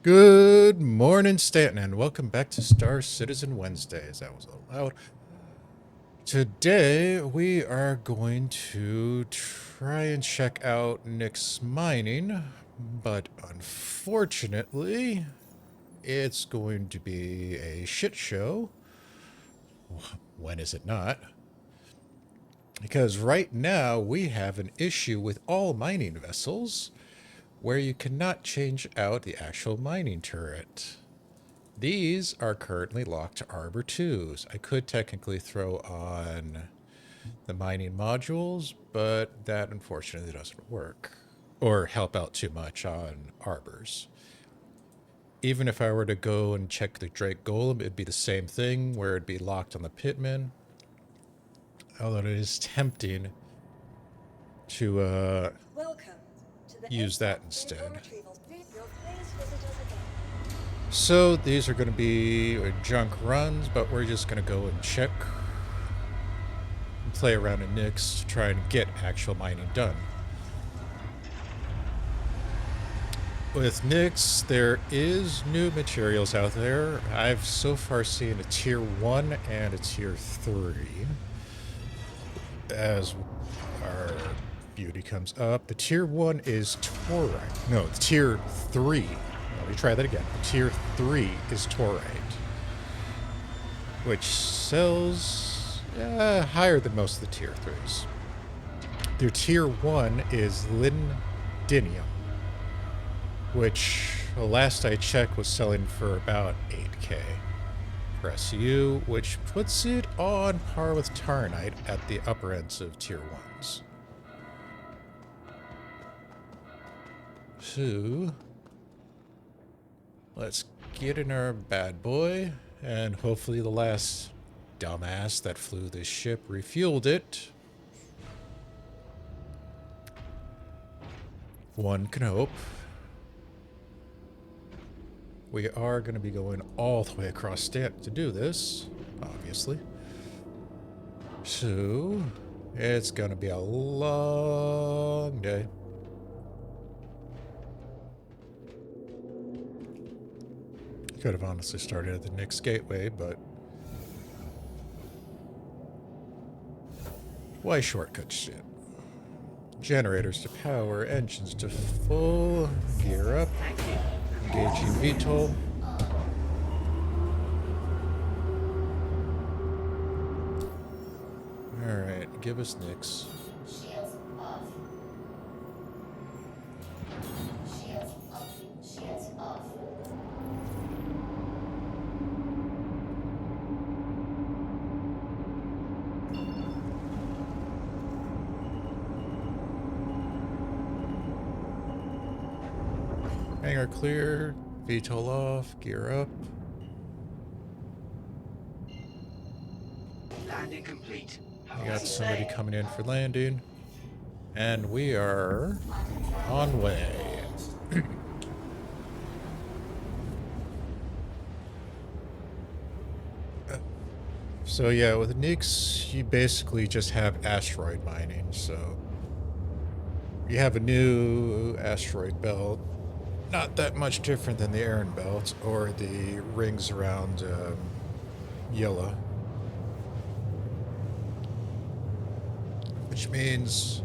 Good morning, Stanton, and welcome back to Star Citizen Wednesdays. That was a little loud. Today, we are going to try and check out Nyx mining, but unfortunately, it's going to be a shit show. When is it not? Because right now, we have an issue with all mining vessels where you cannot change out the actual mining turret. These are currently locked to Arbor 2s. I could technically throw on the mining modules, but that unfortunately doesn't work or help out too much on Arbors. Even if I were to go and check the Drake Golem, it'd be the same thing where it'd be locked on the Pitman. Although it is tempting to use that instead. So these are going to be junk runs, but we're just going to go and check and play around in Nyx to try and get actual mining done. With Nyx, there is new materials out there. I've so far seen a tier 1 and a tier 3. As our beauty comes up, the tier 1 is Taurite. No, the tier 3. Let me try that again. The tier 3 is Taurite, which sells higher than most of the tier 3s. Their tier 1 is Lindinium, which last I checked was selling for about 8k for SU, which puts it on par with Tarnite at the upper ends of tier 1s. So let's get in our bad boy, and hopefully the last dumbass that flew this ship refueled it. One can hope. We are going to be going all the way across Stanton to do this, obviously. So it's going to be a long day. Could have honestly started at the Nyx Gateway, but why shortcut shit? Generators to power, engines to full, gear up, engaging VTOL. Alright, give us Nyx. Shields off. Shields off. Shields off. Hangar clear, VTOL off, gear up. Landing complete. We got somebody coming in for landing. And we are on way. So yeah, with Nyx, you basically just have asteroid mining. So you have a new asteroid belt. Not that much different than the Aaron belt or the rings around Yella. Which means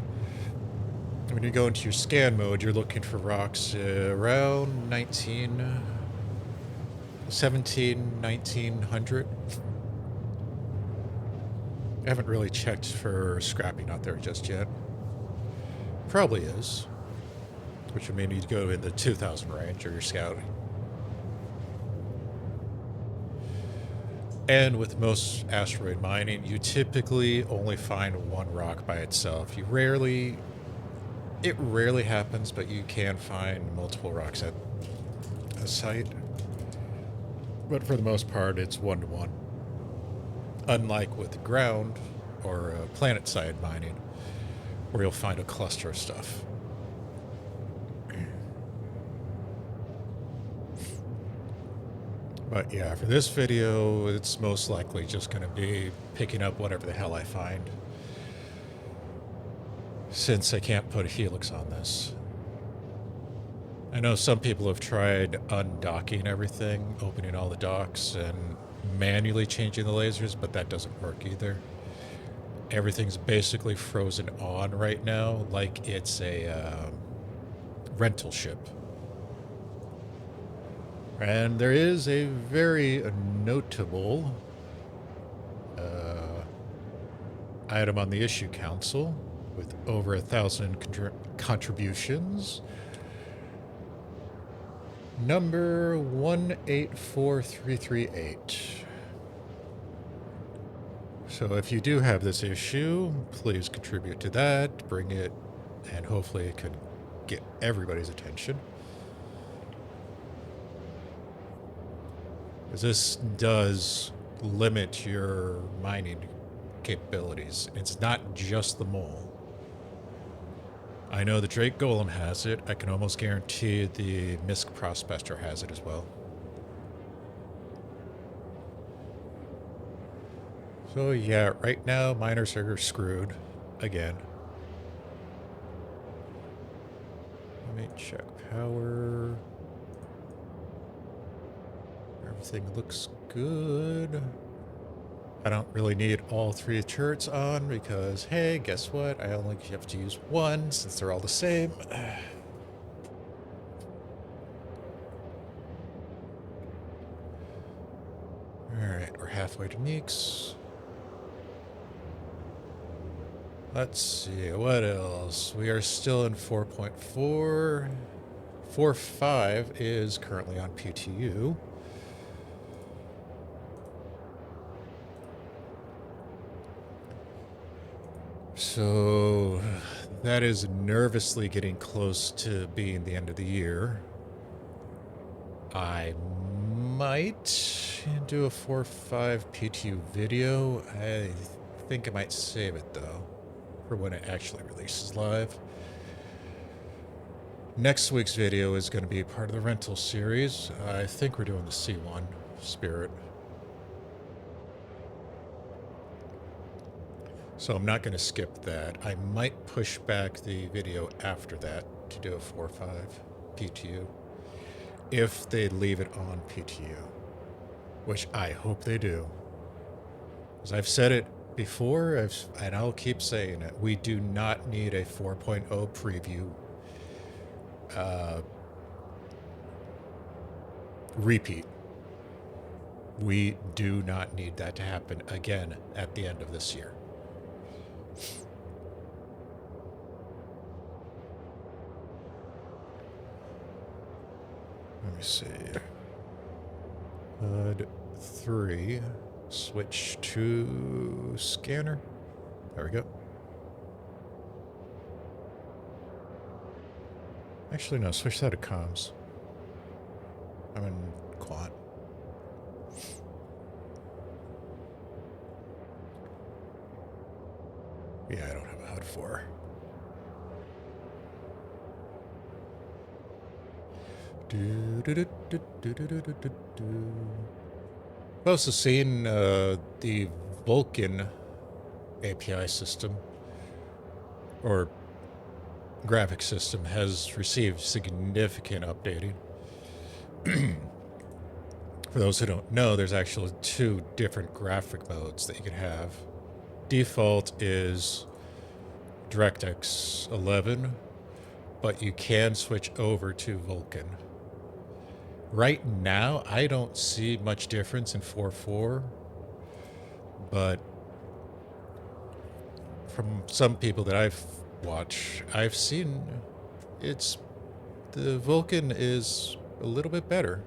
when you go into your scan mode, you're looking for rocks around 1900. I haven't really checked for scrapping out there just yet. Probably is. Which would mean you'd go in the 2000 range or you're scouting. And with most asteroid mining, you typically only find one rock by itself. It rarely happens, but you can find multiple rocks at a site. But for the most part, it's one-to-one. Unlike with ground or planet side mining, where you'll find a cluster of stuff. But yeah, for this video, it's most likely just going to be picking up whatever the hell I find. Since I can't put a helix on this. I know some people have tried undocking everything, opening all the docks, and manually changing the lasers, but that doesn't work either. Everything's basically frozen on right now, like it's a rental ship. And there is a very notable item on the issue council with over 1,000 contributions. Number 184338. So if you do have this issue, please contribute to that, bring it, and hopefully it could get everybody's attention. Because this does limit your mining capabilities. It's not just the mole. I know the Drake Golem has it. I can almost guarantee the Misk Prospector has it as well. So yeah, right now miners are screwed again. Let me check power. Everything looks good. I don't really need all 3 turrets on because, hey, guess what? I only have to use 1 since they're all the same. Alright, we're halfway to Nyx. Let's see, what else? We are still in 4.4. 4.5 is currently on PTU. So that is nervously getting close to being the end of the year. I might do a 4.5 PTU video. I think I might save it though for when it actually releases live. Next week's video is going to be part of the rental series. I think we're doing the C1 Spirit. So I'm not going to skip that. I might push back the video after that to do a 4.5 PTU. If they leave it on PTU. Which I hope they do. As I've said it before, and I'll keep saying it, we do not need a 4.0 preview repeat. We do not need that to happen again at the end of this year. Let me see. HUD 3. Switch to scanner. There we go. Actually, no. Switch that to comms. I'm in quant. Yeah, I don't have a HUD 4. I've also seen the Vulkan API system or graphic system has received significant updating. For those who don't know, there's actually 2 different graphic modes that you can have. Default is DirectX 11, but you can switch over to Vulkan. Right now, I don't see much difference in 4.4, but from some people that I've watched, I've seen the Vulkan is a little bit better.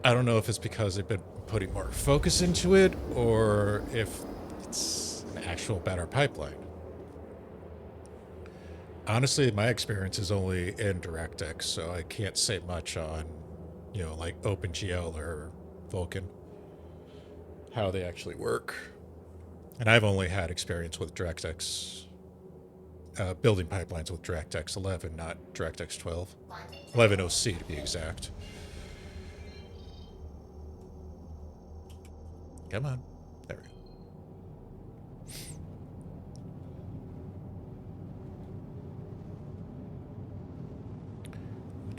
I don't know if it's because they've been putting more focus into it or if it's an actual better pipeline. Honestly, my experience is only in DirectX, so I can't say much on, you know, like OpenGL or Vulkan, how they actually work. And I've only had experience with DirectX, building pipelines with DirectX 11, not DirectX 12. 11 OC to be exact. Come on. There we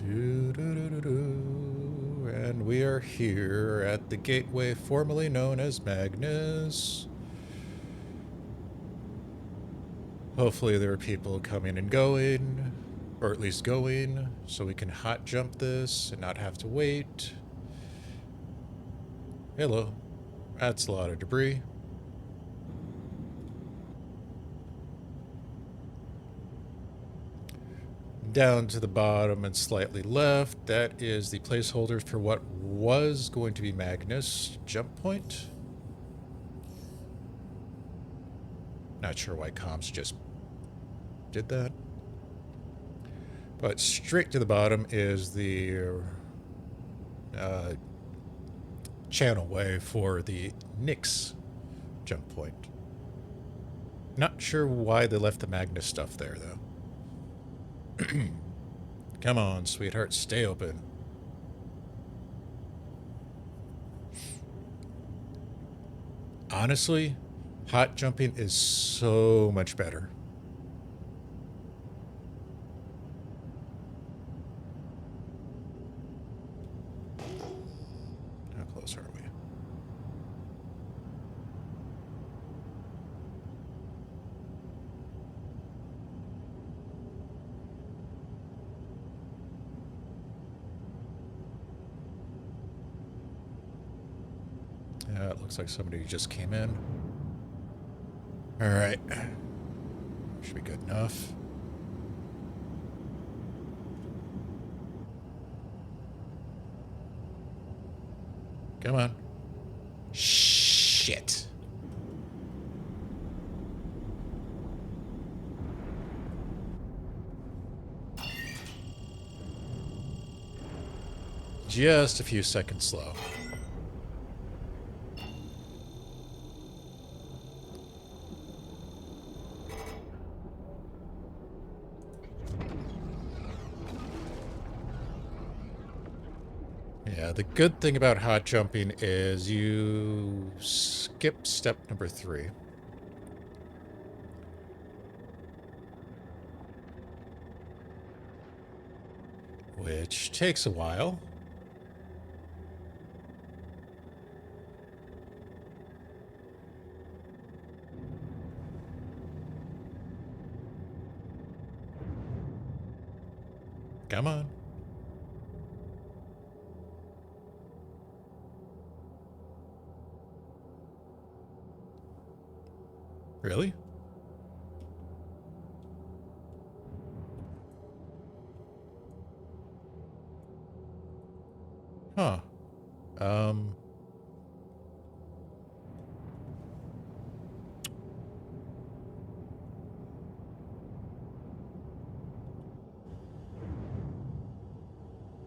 go. And we are here at the gateway formerly known as Magnus. Hopefully there are people coming and going, or at least going, so we can hot jump this and not have to wait. Hello. That's a lot of debris. Down to the bottom and slightly left, that is the placeholder for what was going to be Magnus jump point. Not sure why comms just did that. But straight to the bottom is the channel way for the Nyx jump point. Not sure why they left the Magnus stuff there, though. Come on, sweetheart, stay open. Honestly, hot jumping is so much better. How close are we? It looks like somebody just came in. All right. Should be good enough. Come on. Shit. Just a few seconds slow. Yeah, the good thing about hot jumping is you skip step number 3. Which takes a while. Come on. Really? Huh. Um.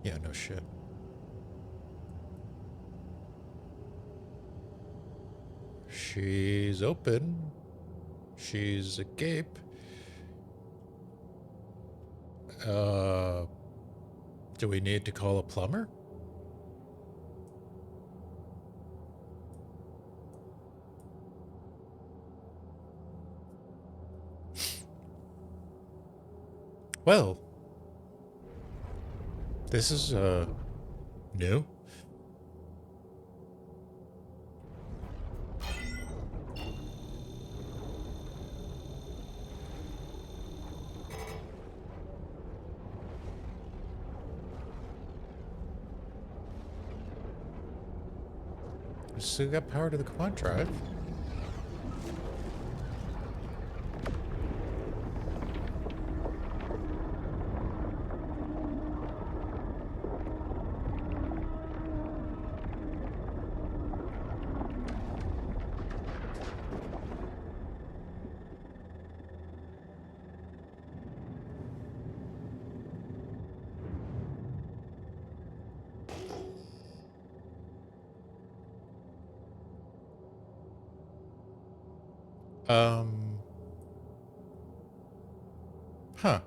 Yeah, no shit. She's open. She's agape. Do we need to call a plumber? Well, this is, new. Still got power to the quad drive. Huh.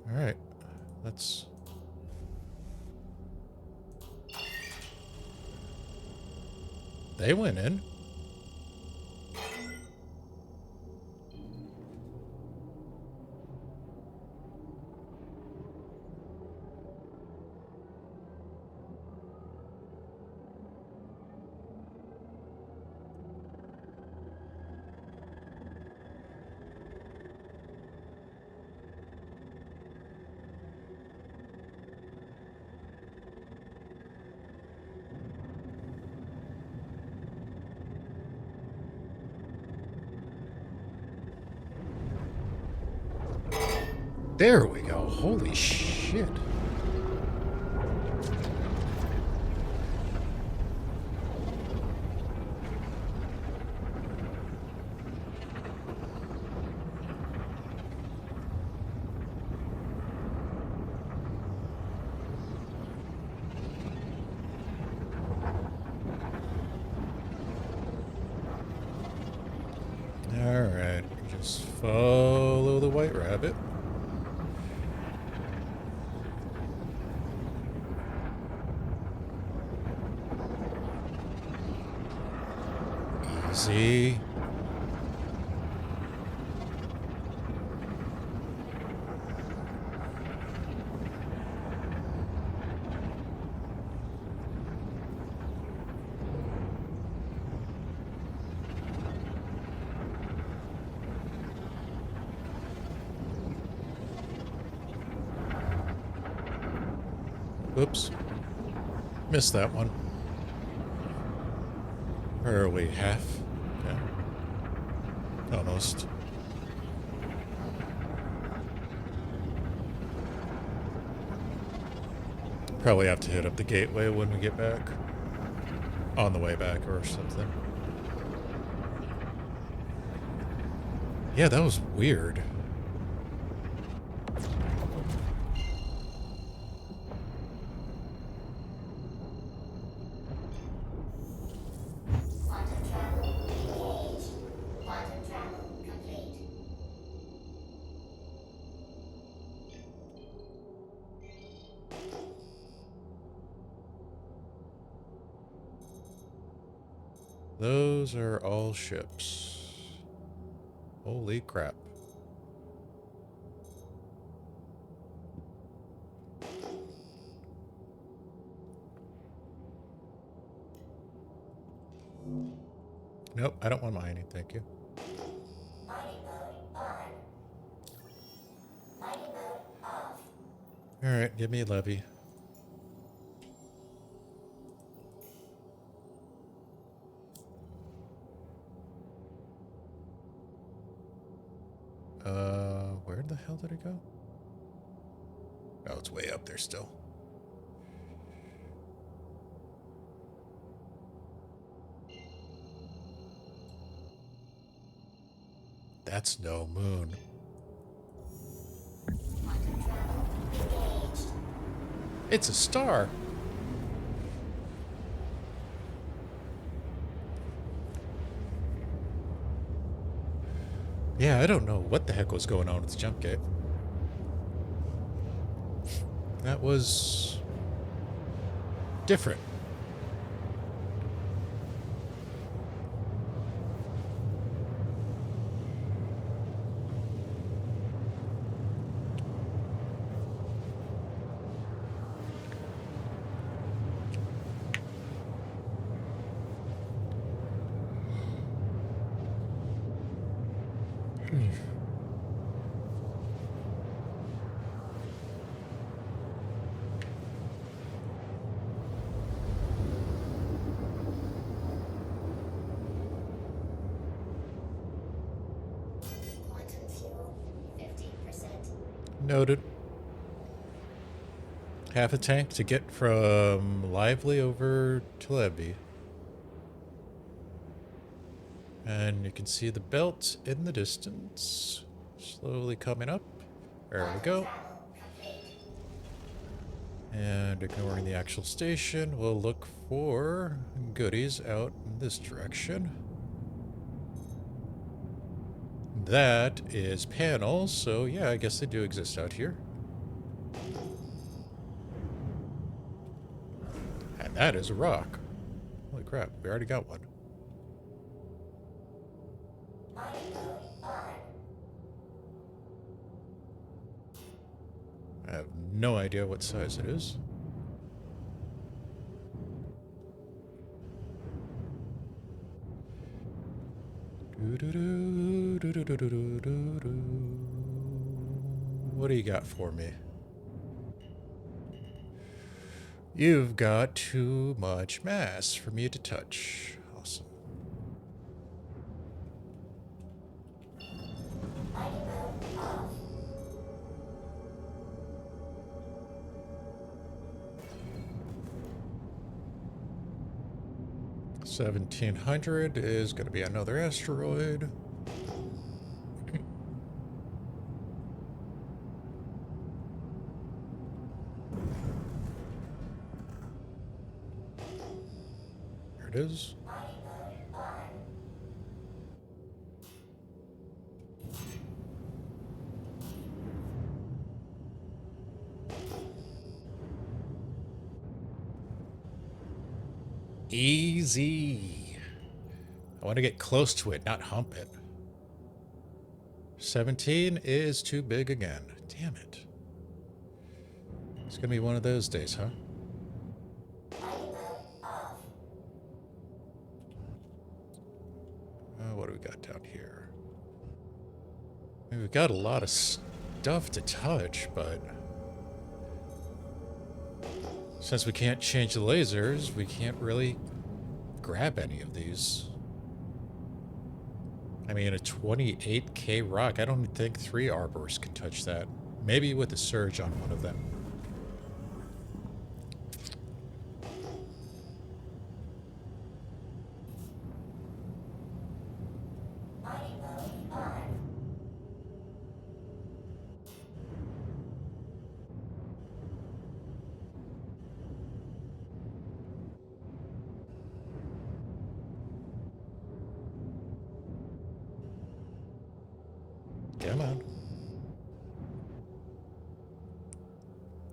All right. Let's... They went in. There we go. Holy shit. Alright, just follow the white rabbit. Easy. Oops. Missed that one. Where are we? Half? Okay. Almost. Probably have to hit up the gateway when we get back. On the way back or something. Yeah, that was weird. Quantum travel engaged. Quantum travel complete. Those are all ships. Holy crap. Nope, I don't want mining, thank you. Mining mode on. Mining mode off. Alright, give me a levy. Where the hell did it go? Oh, it's way up there still. That's no moon. Quantum travel engaged. It's a star. Yeah, I don't know what the heck was going on with the jump gate. That was different. Quantum fuel 50%. Noted. Half a tank to get from Lively over to Levy. And you can see the belt in the distance. Slowly coming up. There we go. And ignoring the actual station, we'll look for goodies out in this direction. That is panels, so yeah, I guess they do exist out here. And that is a rock. Holy crap, we already got one. Mining mode on. I have no idea what size it is. What do you got for me? You've got too much mass for me to touch. Awesome. Mining mode off. 1700 is going to be another asteroid. There it is. Easy. I want to get close to it, not hump it. 17 is too big again. Damn it. It's going to be one of those days, huh? What do we got down here? I mean, we've got a lot of stuff to touch, but since we can't change the lasers, we can't really grab any of these. I mean, a 28K rock, I don't think 3 arbors can touch that. Maybe with a surge on one of them. Come on.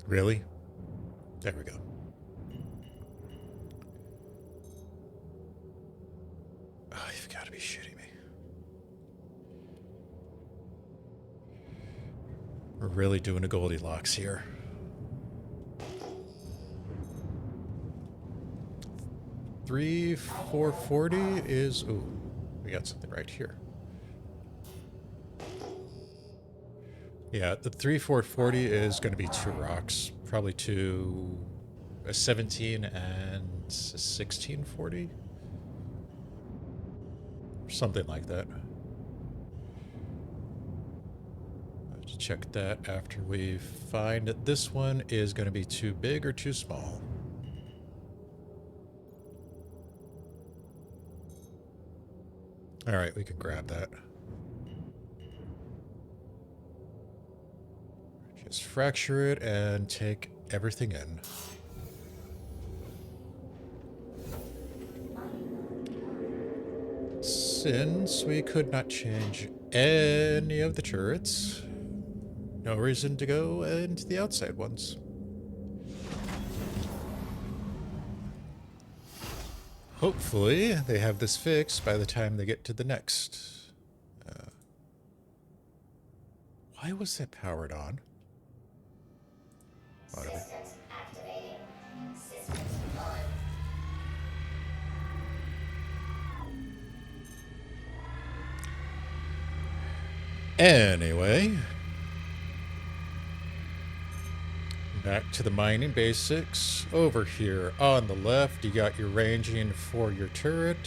Really? There we go. Oh, you've got to be shitting me. We're really doing a Goldilocks here. Three, 440 is... Ooh, we got something right here. Yeah, the 3440 is going to be 2 rocks. Probably a 17 and a 1640. Something like that. I have to check that after we find that this one is going to be too big or too small. All right, we can grab that. Just fracture it and take everything in. Since we could not change any of the turrets, no reason to go into the outside ones. Hopefully they have this fixed by the time they get to the next. Why was that powered on? Systems activating. Systems on. Anyway, back to the mining basics. Over here on the left, you got your ranging for your turret.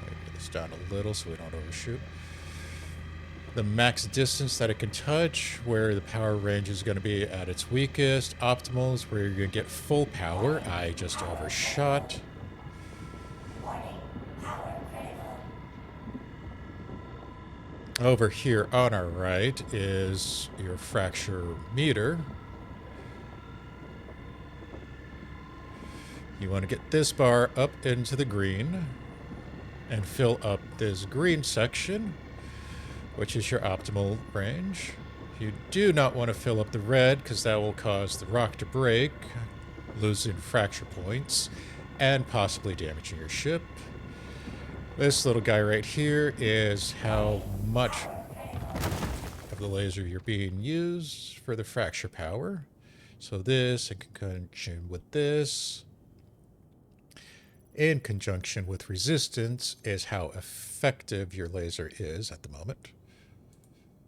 Let me get this down a little so we don't overshoot. The max distance that it can touch, where the power range is going to be at its weakest. Optimal is where you're going to get full power. I just overshot. Warning. Power critical. Over here on our right is your fracture meter. You want to get this bar up into the green and fill up this green section, which is your optimal range. You do not want to fill up the red because that will cause the rock to break, losing fracture points, and possibly damaging your ship. This little guy right here is how much of the laser you're being used for the fracture power. So this, in conjunction with this, in conjunction with resistance, is how effective your laser is at the moment.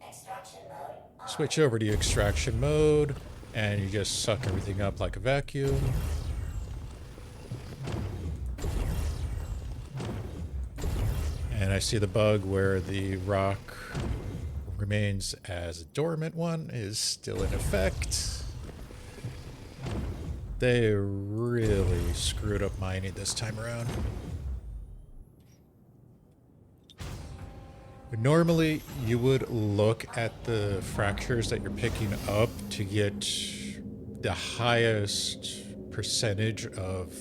Extraction mode on. Switch over to extraction mode, and you just suck everything up like a vacuum. And I see the bug where the rock remains as a dormant one is still in effect. They really screwed up mining this time around. Normally, you would look at the fractures that you're picking up to get the highest percentage of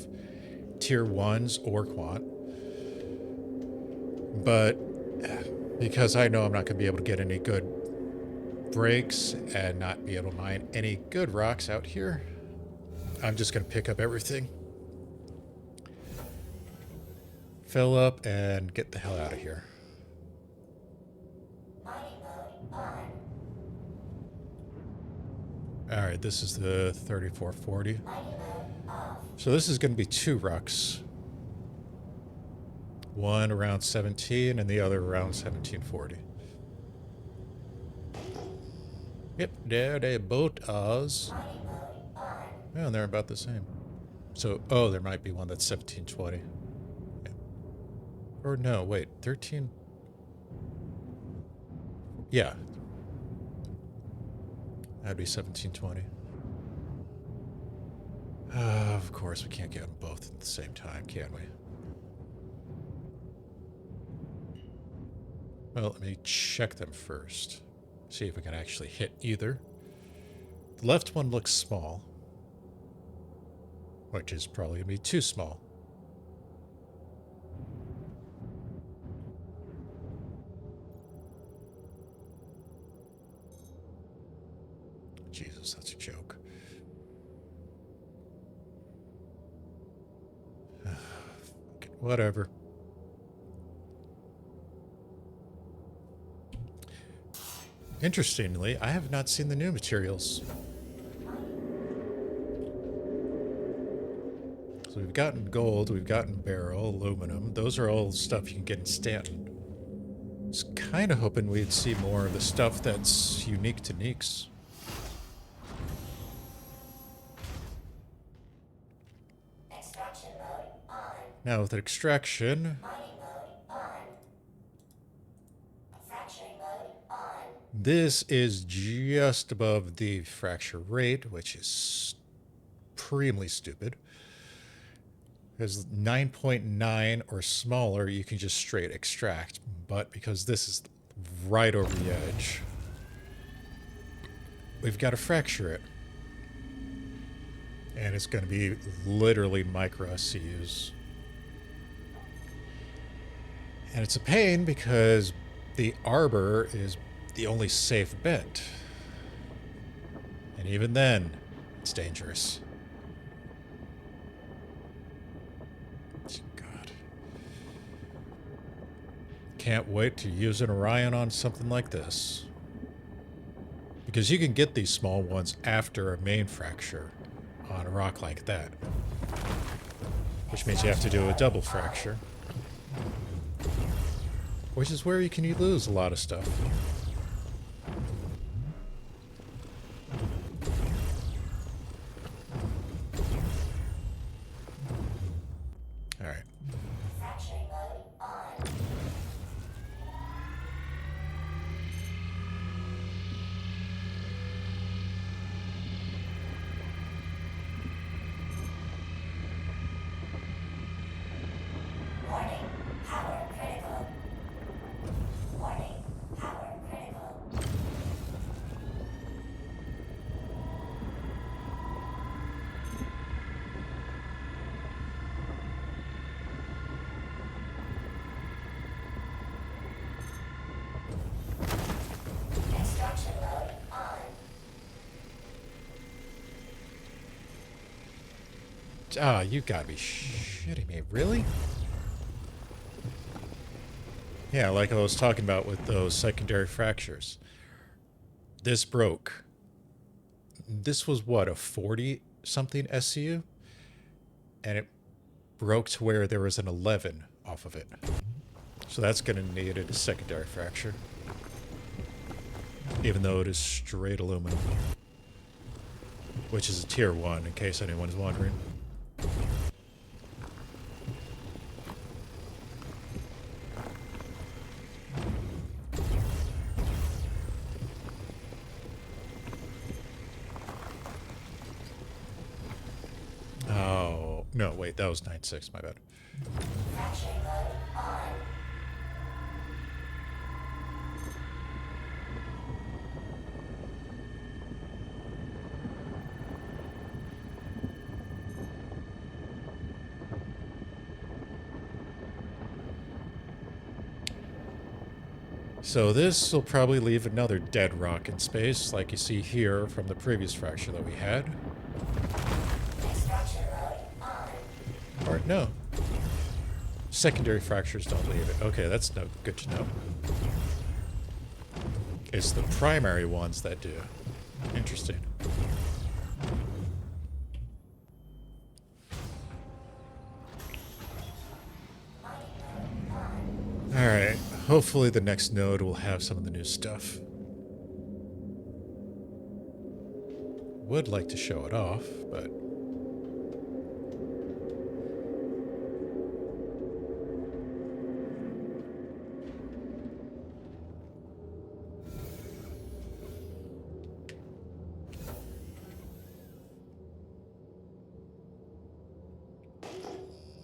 tier 1s or quant. But because I know I'm not going to be able to get any good breaks and not be able to mine any good rocks out here, I'm just going to pick up everything, fill up, and get the hell out of here. Mining mode on. Alright, this is the 3440. Mining mode off. So this is going to be 2 rocks. One around 17 and the other around 1740. Yep, there they both are. Mining mode on. Yeah, and they're about the same. So, oh, there might be one that's 1720. Yeah. Or no, wait, 13. Yeah. That'd be 1720. Of course, we can't get them both at the same time, can we? Well, let me check them first. See if we can actually hit either. The left one looks small, which is probably going to be too small. Jesus, that's a joke. Okay, whatever. Interestingly, I have not seen the new materials. So we've gotten gold, we've gotten beryl, aluminum. Those are all stuff you can get in Stanton. I was kind of hoping we'd see more of the stuff that's unique to Nyx. Extraction mode on. Now with extraction, Mining mode on. Fracturing mode on. this is just above the fracture rate, which is supremely stupid. Because 9.9 or smaller, you can just straight extract. But because this is right over the edge, we've got to fracture it. And it's going to be literally micro SCUs. And it's a pain because the arbor is the only safe bet. And even then, it's dangerous. God. Can't wait to use an Orion on something like this. Because you can get these small ones after a main fracture on a rock like that. Which means you have to do a double fracture. Which is where you can lose a lot of stuff. Alright. Fracturing mode on. Warning. Power critical. Warning. Power critical. Extraction mode on. Ah, you gotta be shitting me. Really? Yeah, like I was talking about with those secondary fractures. This broke. This was what, a 40-something SCU? And it broke to where there was an 11 off of it. So that's going to need a secondary fracture. Even though it is straight aluminum. Which is a tier 1, in case anyone's wondering. Oh, no, wait, that was 9.6, my bad. Fracturing mode on. So this will probably leave another dead rock in space, like you see here from the previous fracture that we had. Extraction mode on. Or no. Secondary fractures don't leave it. Okay, that's no good to know. It's the primary ones that do. Interesting. Alright, hopefully the next node will have some of the new stuff. Would like to show it off, but...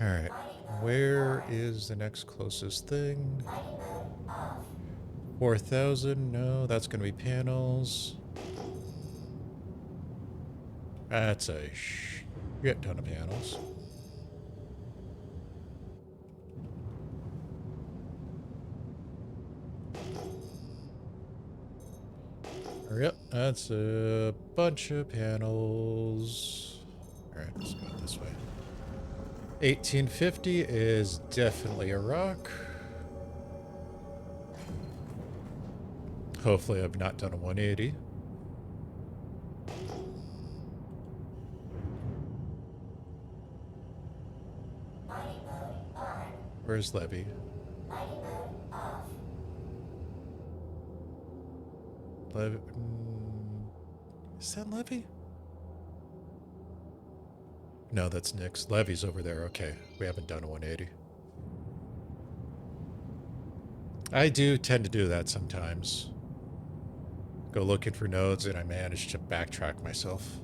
Alright, where is the next closest thing? 4,000? No, that's going to be panels. That's a shit ton of panels. Yep, that's a bunch of panels. Alright, let's go this way. 1850 is definitely a rock. Hopefully I've not done a 180. Where's Levy? Levy? Is that Levy? No, that's Nyx. Levy's over there. Okay, we haven't done a 180. I do tend to do that sometimes. Go looking for nodes and I manage to backtrack myself.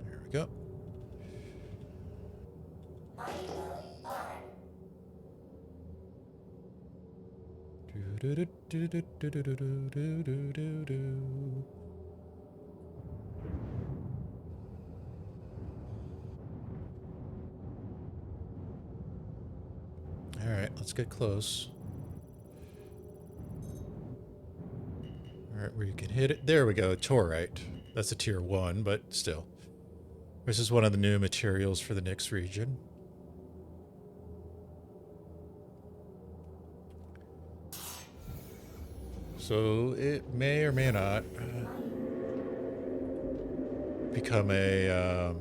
There we go. All right, let's get close. All right, where you can hit it. There we go, torite. That's a tier 1, but still. This is one of the new materials for the Nyx region. So it may or may not become a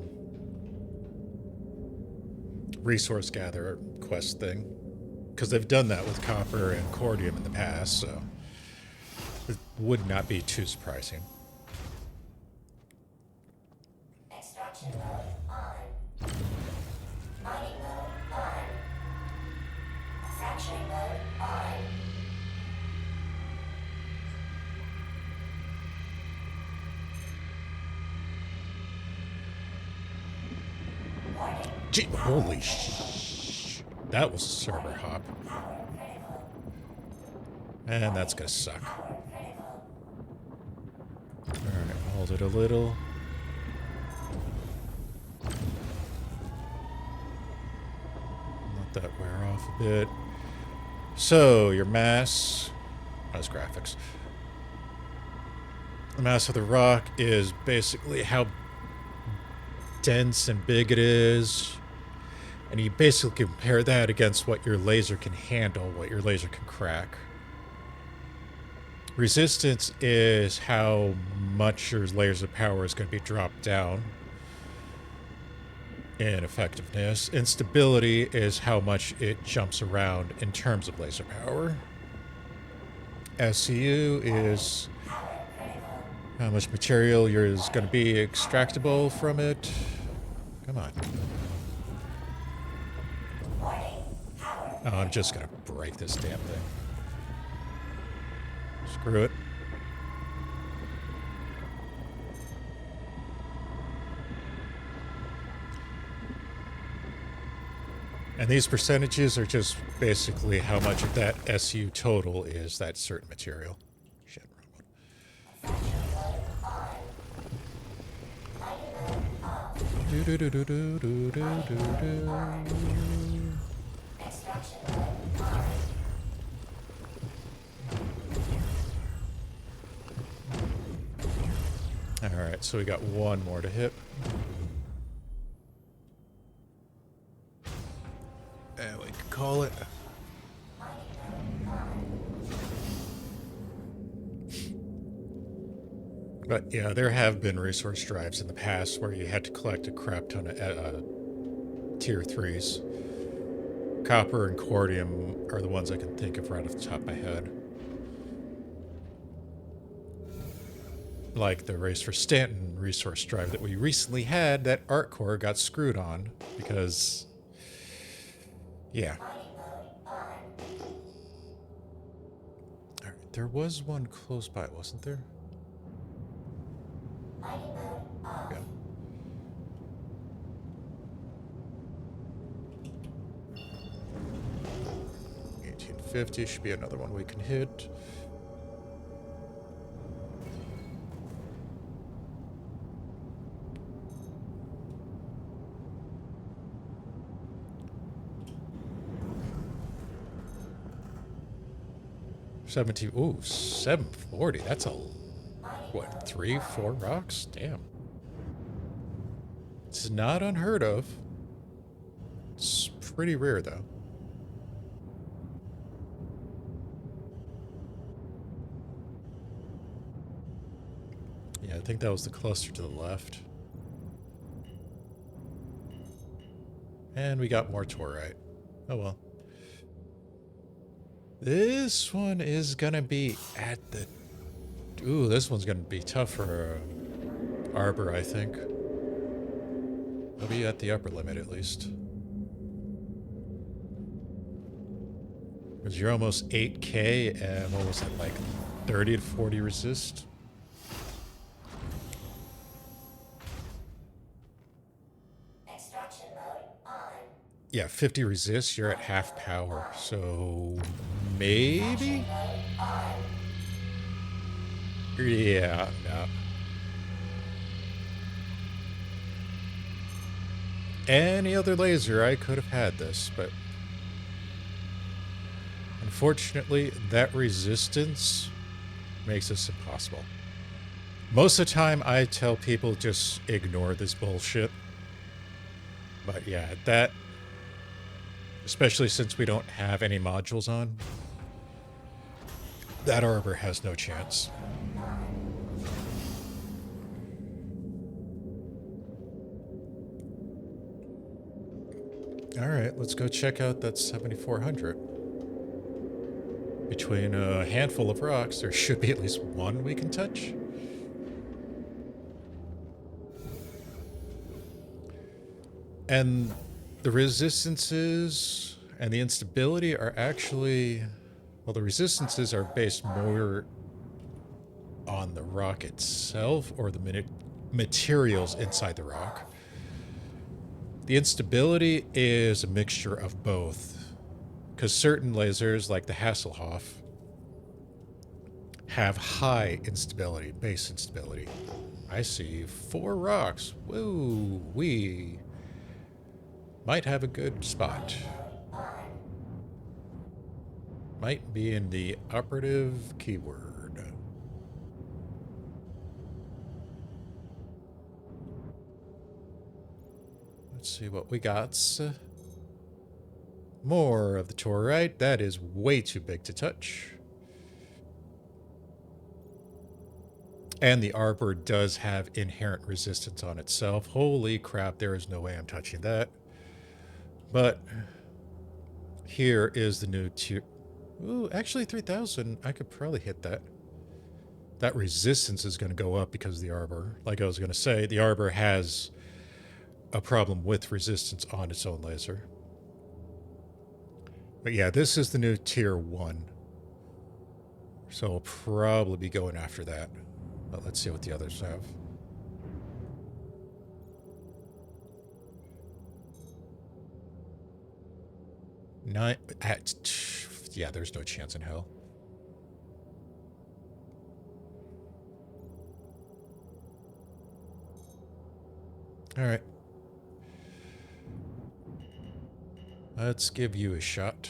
resource gatherer quest thing. Because they've done that with copper and cordium in the past, so it would not be too surprising. Extraction mode on. Mining mode on. Fracturing mode on. Gee, holy sh! That was a server hop. And that's gonna suck. Alright, hold it a little. Let that wear off a bit. So, your mass... That's graphics. The mass of the rock is basically how dense and big it is. And you basically compare that against what your laser can handle, what your laser can crack. Resistance is how much your laser power is going to be dropped down in effectiveness. Instability is how much it jumps around in terms of laser power. SCU is how much material is going to be extractable from it. Come on. Oh, I'm just going to break this damn thing. Screw it. And these percentages are just basically how much of that SU total is that certain material. Shit, wrong one. Do do do do do do do do do. Extraction mode on. Alright, so we got one more to hit. And we can call it. But yeah, there have been resource drives in the past where you had to collect a crap ton of tier 3s. Copper and cordium are the ones I can think of right off the top of my head. Like the Race for Stanton resource drive that we recently had that Art Core got screwed on because, yeah. Alright, there was one close by, wasn't there? Yeah. 1850 should be another one we can hit. Ooh, 740. That's a, what, 3, 4 rocks? Damn. It's not unheard of. It's pretty rare, though. Yeah, I think that was the cluster to the left. And we got more torite. Oh well. This one is gonna be at the... Ooh, this one's gonna be tough for Arbor, I think. It'll be at the upper limit, at least. Because you're almost 8k and what was it, like 30 to 40 resist? Extraction mode on. Yeah, 50 resist, you're at half power, so maybe? Yeah, no. Any other laser, I could have had this, but unfortunately, that resistance makes this impossible. Most of the time, I tell people just ignore this bullshit. But yeah, that... Especially since we don't have any modules on. That Arbor has no chance. Alright, let's go check out that 7400. Between a handful of rocks, there should be at least one we can touch. And the resistances and the instability are actually... Well, the resistances are based more on the rock itself or the materials inside the rock. The instability is a mixture of both. Because certain lasers, like the Hasselhoff, have high instability, base instability. I see 4 rocks. Woo! We might have a good spot. Might be in the operative keyword. Let's see what we got. More of the torite. That is way too big to touch. And the Arbor does have inherent resistance on itself. Holy crap, there is no way I'm touching that. But here is the new tier. Ooh, actually 3000. I could probably hit that. That resistance is going to go up because of the Arbor. Like I was going to say, the Arbor has a problem with resistance on its own laser. But yeah, this is the new tier 1. So I'll probably be going after that. But let's see what the others have. Yeah, there's no chance in hell. All right. Let's give you a shot.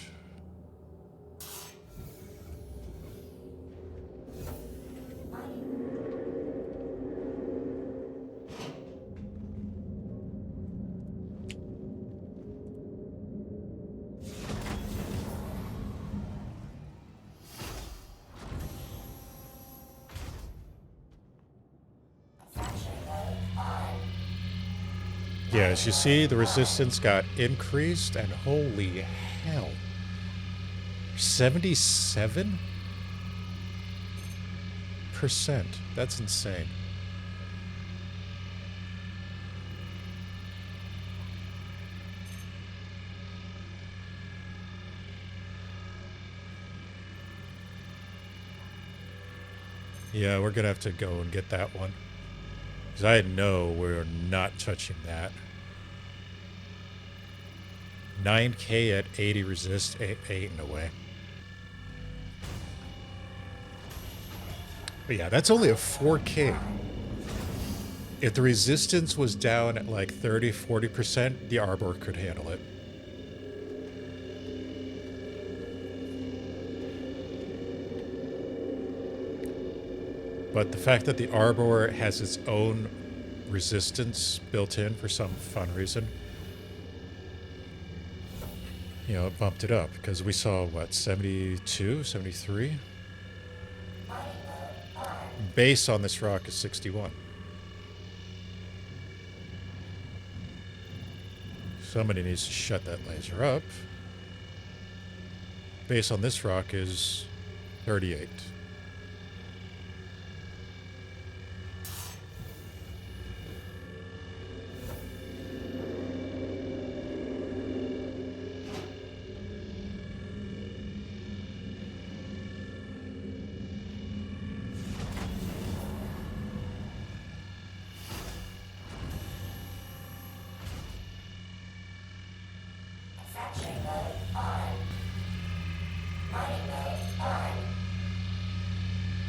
Yeah, as you see, the resistance got increased, and holy hell. 77%? That's insane. Yeah, we're gonna have to go and get that one. Because I know we're not touching that. 9K at 80 resist ain't no way. But yeah, that's only a 4K. If the resistance was down at like 30-40%, the Arbor could handle it. But the fact that the Arbor has its own resistance built in for some fun reason, you know, it bumped it up. Because we saw, what, 72, 73? Base on this rock is 61. Somebody needs to shut that laser up. Base on this rock is 38.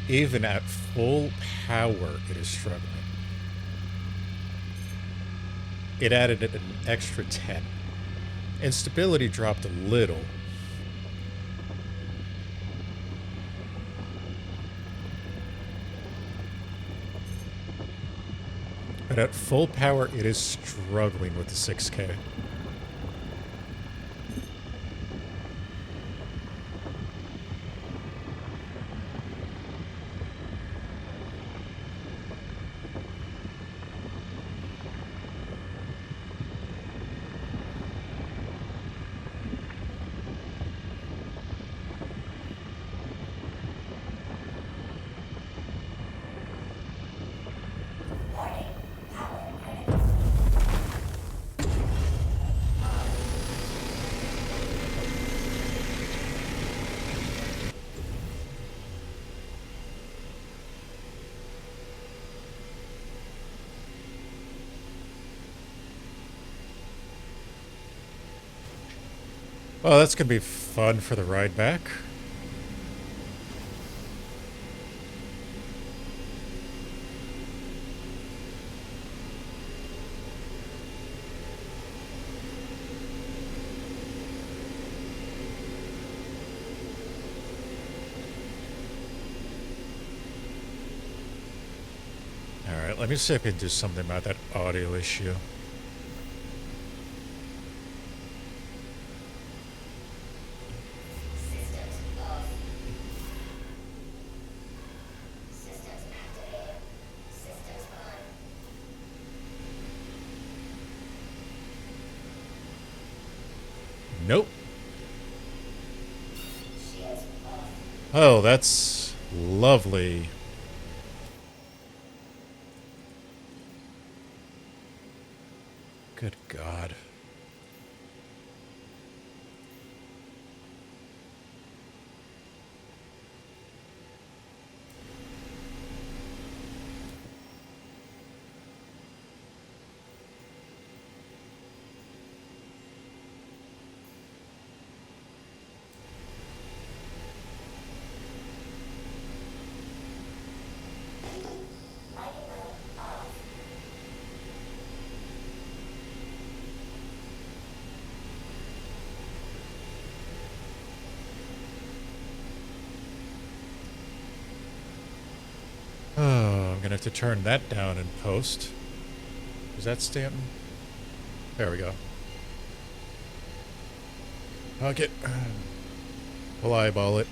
Even at full power, it is struggling. It added an extra 10. Instability dropped a little. But at full power, it is struggling with the 6K. Well, that's going to be fun for the ride back. Alright, let me see if I can do something about that audio issue. Nope. Oh, that's lovely. Good God. I'm gonna have to turn that down in post. Is that Stanton? There we go. Okay. We'll eyeball it.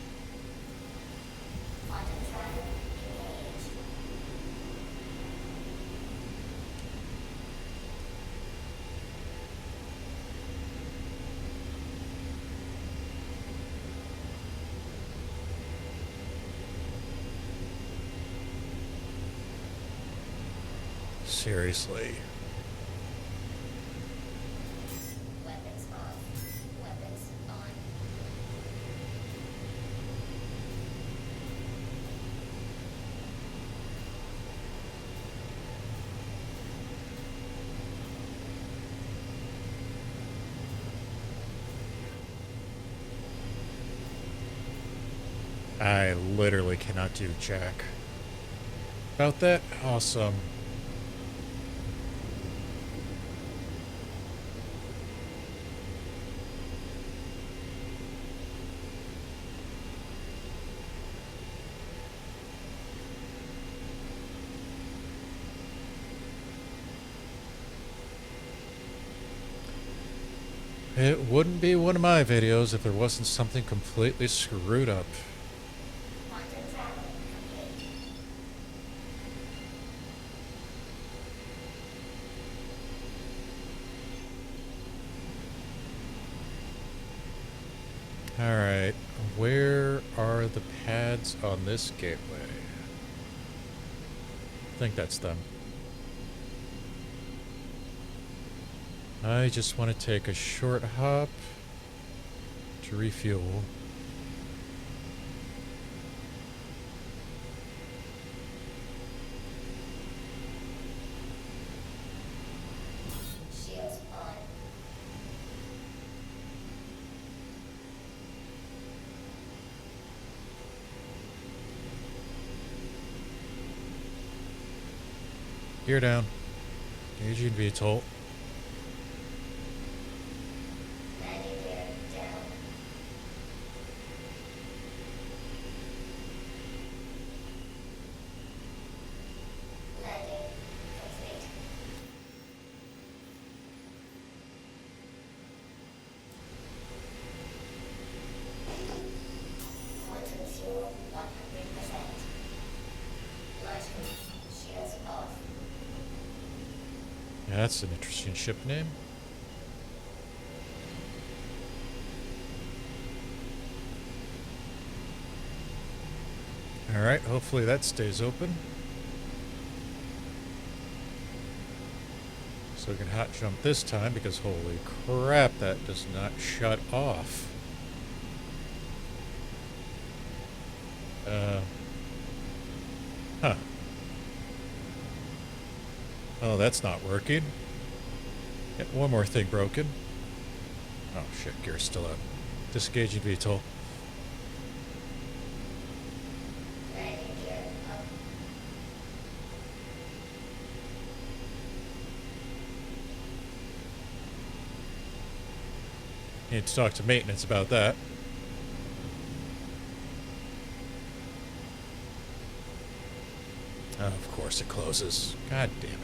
Quantum travel engaged. Seriously. Weapons off. Weapons on. I literally cannot do jack about that. Awesome. It wouldn't be one of my videos if there wasn't something completely screwed up. Quantum travel complete. Alright, where are the pads on this gateway? I think that's them. I just want to take a short hop to refuel. Shields on. Gear down. Engaging VTOL. Landing gear down. Landing complete. Quantum fuel 100%. Lighting. Shields off. Yeah, that's an interesting ship name. Alright, hopefully that stays open. So we can hot jump this time because holy crap, that does not shut off. Huh. Oh, that's not working. Yeah, one more thing broken. Oh shit, gear's still up. Disengaging VTOL. Landing gear up. Need to talk to maintenance about that. Oh, of course it closes. God damn it.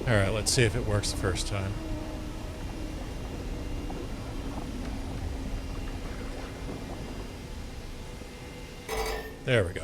Alright, let's see if it works the first time. There we go.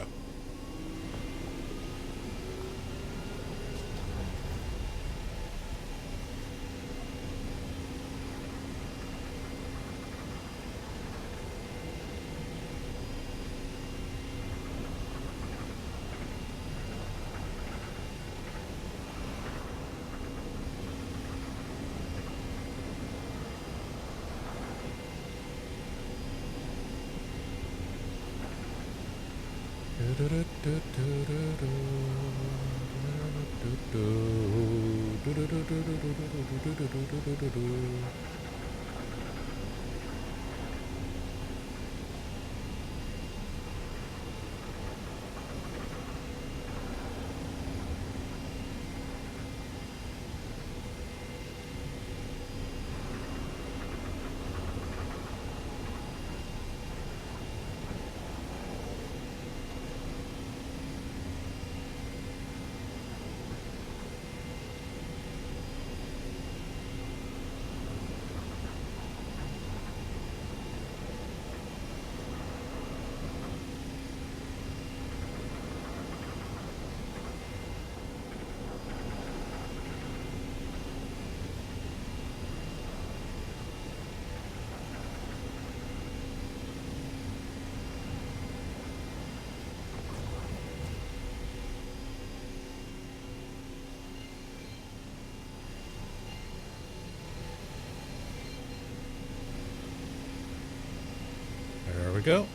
There we go.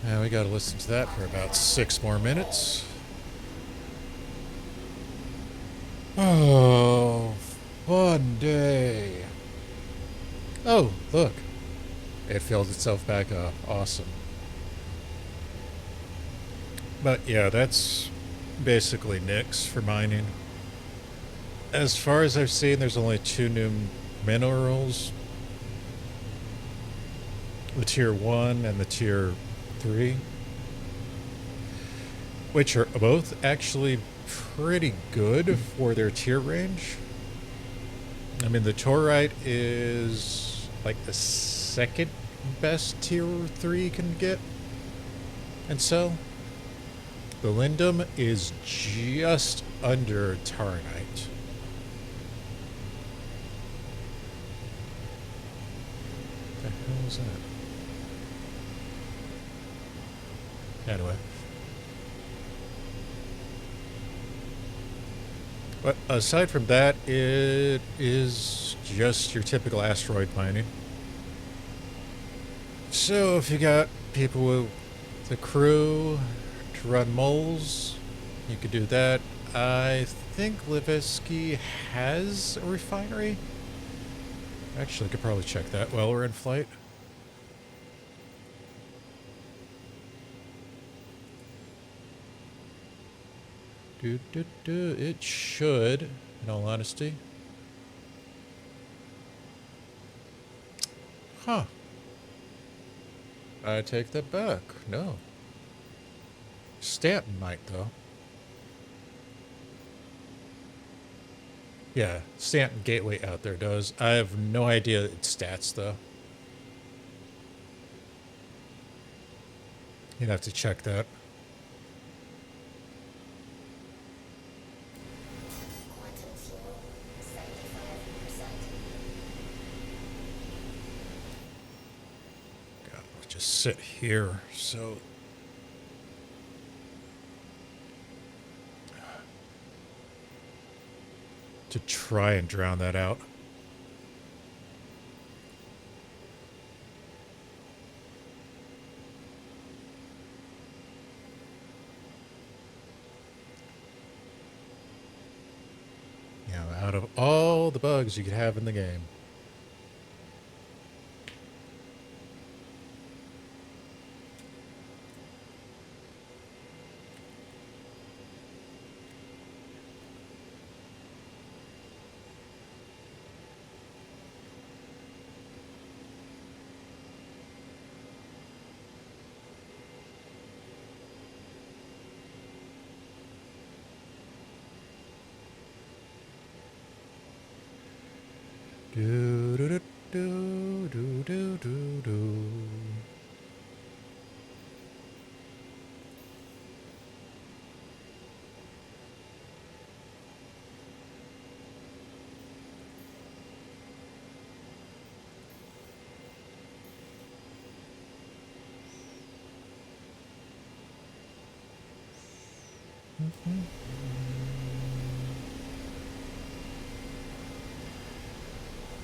Now we gotta listen to that for about 6 more minutes. Oh, fun day. Oh, look. It filled itself back up. Awesome. But yeah, that's basically Nyx for mining. As far as I've seen, there's only 2 new minerals. The tier 1 and the tier 3. Which are both actually pretty good for their tier range. I mean, the Torite is like the second best tier 3 can get and sell. The Lindum is just under Taranite. What the hell was that? Anyway. But aside from that, it is just your typical asteroid mining. So if you got people with the crew to run moles, you could do that. I think Levesky has a refinery. Actually, I could probably check that while we're in flight. It should, in all honesty. Huh. I take that back. No. Stanton might, though. Yeah, Stanton Gateway out there does. I have no idea its stats, though. You'd have to check that. Quantum fuel, 75%. God, I'll just sit here, so... to try and drown that out. You know, out of all the bugs you could have in the game. Do do do do do do do.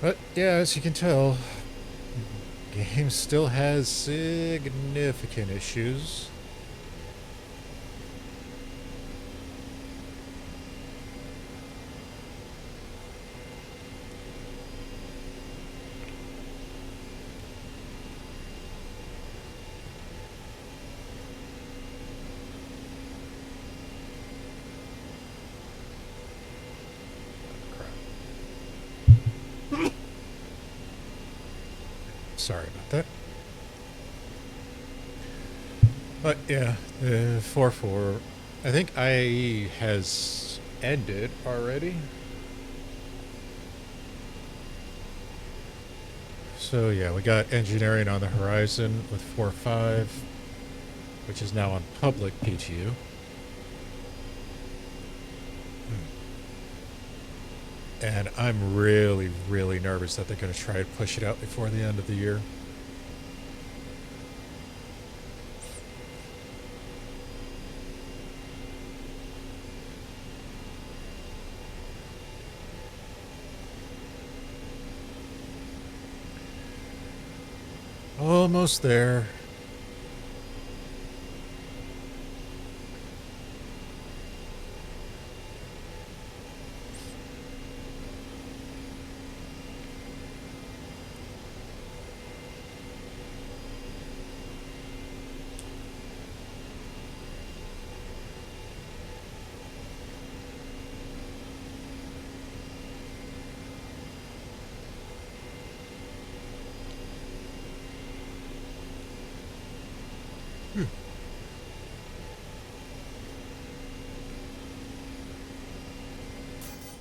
But yeah, as you can tell, Game still has significant issues. Sorry about that. But yeah, the 4-4. I think IAE has ended already. So yeah, we got engineering on the horizon with 4-5, which is now on public PTU. And I'm really, really nervous that they're going to try to push it out before the end of the year. Almost there.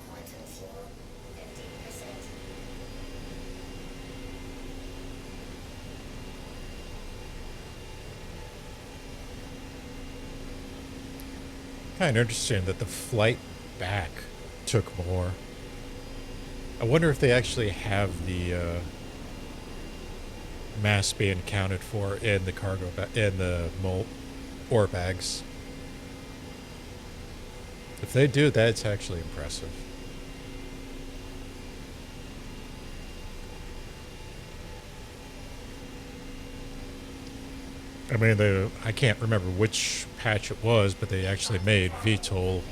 Quantum fuel, 50%. Kind of interesting that the flight back took more. I wonder if they actually have the mass being counted for in the cargo in the ore bags. If they do, that's actually impressive. I mean, I can't remember which patch it was, but they actually made VTOL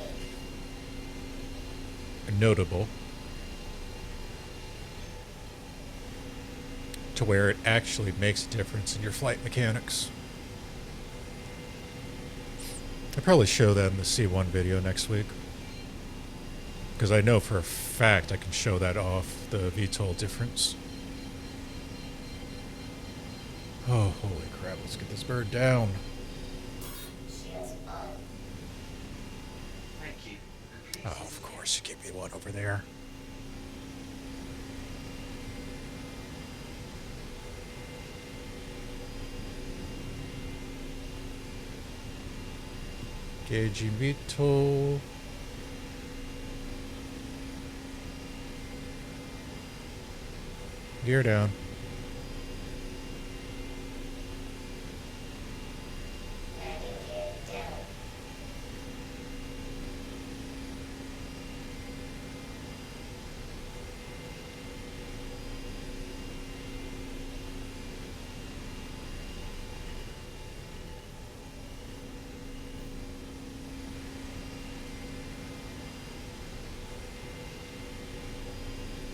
notable to where it actually makes a difference in your flight mechanics. I'll probably show that in the C1 video next week, because I know for a fact I can show that off, the VTOL difference. Oh, holy crap, let's get this bird down. Shields on. Thank you. Oh, of course, you gave me one over there. Gauging VTOL. Gear down. Landing gear down.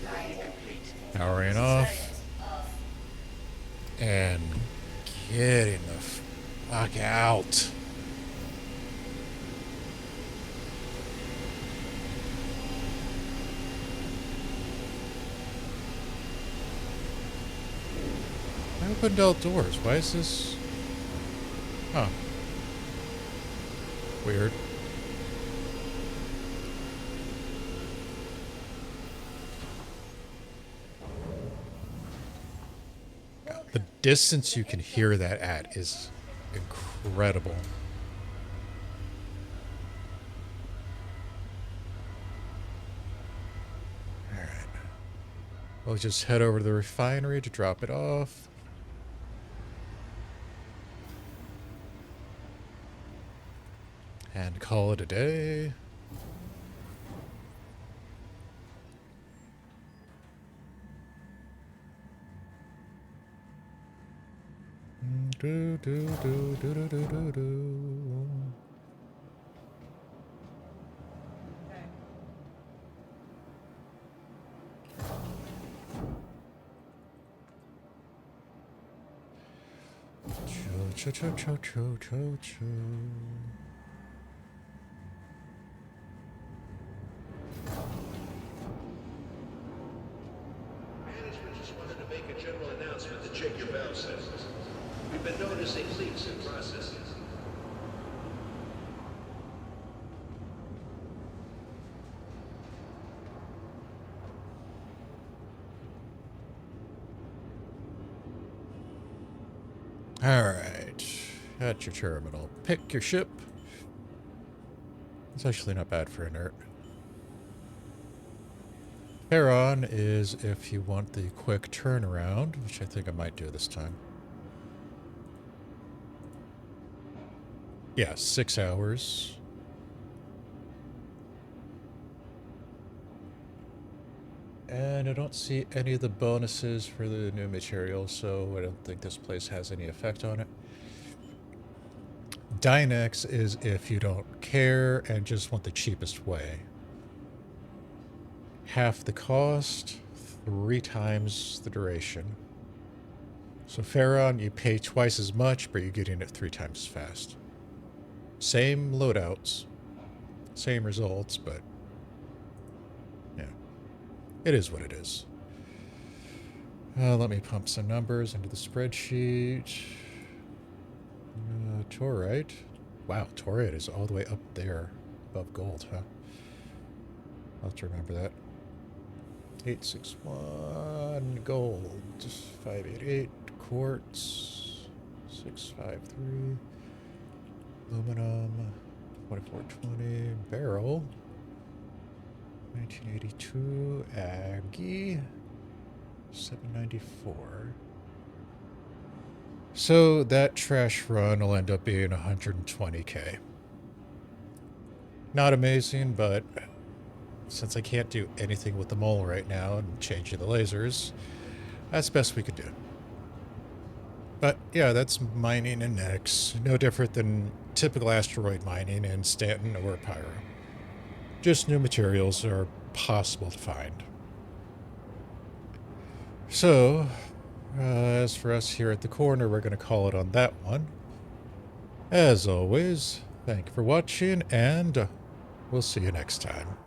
Landing Complete. Powering off. Silence off. And getting the fuck out. I opened all doors. Why is this? Huh. Weird. The distance you can hear that at is incredible. Alright. We'll just head over to the refinery to drop it off. And call it a day. do do do do do do do do. Cho cho cho cho cho cho. Management just wanted to make a general announcement to check your valve settings. We've been noticing leaks in processes. Alright. At your terminal. Pick your ship. It's actually not bad for inert. Heron is if you want the quick turnaround, which I think I might do this time. Yeah, 6 hours. And I don't see any of the bonuses for the new material, so I don't think this place has any effect on it. Dynex is if you don't care and just want the cheapest way. Half the cost, 3 times the duration. So Pharaon, you pay twice as much, but you're getting it 3 times as fast. Same loadouts, same results, but yeah, it is what it is. Let me pump some numbers into the spreadsheet. Taurite. Wow, taurite is all the way up there above gold, huh? I'll have to remember that. 861 gold, 588 quartz, 653 aluminum, 2420 barrel, 1982 Aggie, 794. So that trash run will end up being 120k. Not amazing, but since I can't do anything with the mole right now and changing the lasers, that's the best we could do. But yeah, that's mining in Nyx. No different than typical asteroid mining in Stanton or Pyro. Just new materials are possible to find. So, as for us here at the corner, we're going to call it on that one. As always, thank you for watching, and we'll see you next time.